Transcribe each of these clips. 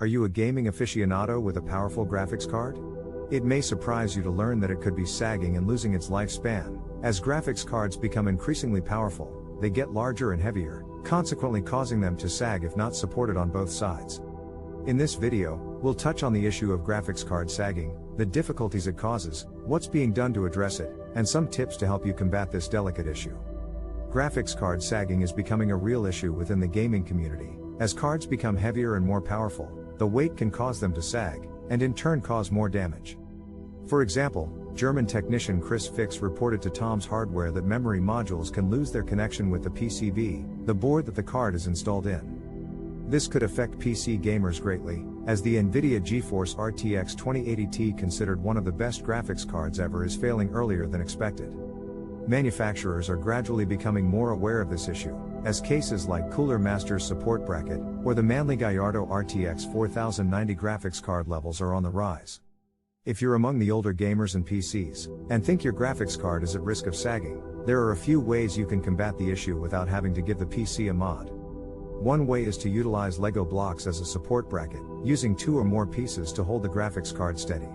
Are you a gaming aficionado with a powerful graphics card? It may surprise you to learn that it could be sagging and losing its lifespan. As graphics cards become increasingly powerful, they get larger and heavier, consequently causing them to sag if not supported on both sides. In this video, we'll touch on the issue of graphics card sagging, the difficulties it causes, what's being done to address it, and some tips to help you combat this delicate issue. Graphics card sagging is becoming a real issue within the gaming community. As cards become heavier and more powerful, the weight can cause them to sag, and in turn cause more damage. For example, German technician Chris Fix reported to Tom's Hardware that memory modules can lose their connection with the PCB, the board that the card is installed in. This could affect PC gamers greatly, as the NVIDIA GeForce RTX 2080 Ti, considered one of the best graphics cards ever, is failing earlier than expected. Manufacturers are gradually becoming more aware of this issue, as cases like Cooler Master's support bracket, or the Manley Gallardo RTX 4090 graphics card levels are on the rise. If you're among the older gamers and PCs, and think your graphics card is at risk of sagging, there are a few ways you can combat the issue without having to give the PC a mod. One way is to utilize Lego blocks as a support bracket, using 2 or more pieces to hold the graphics card steady.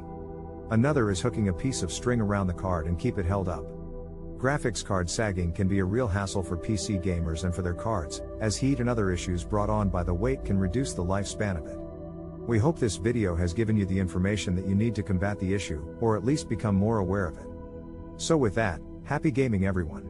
Another is hooking a piece of string around the card and keep it held up. Graphics card sagging can be a real hassle for PC gamers and for their cards, as heat and other issues brought on by the weight can reduce the lifespan of it. We hope this video has given you the information that you need to combat the issue, or at least become more aware of it. So with that, happy gaming everyone.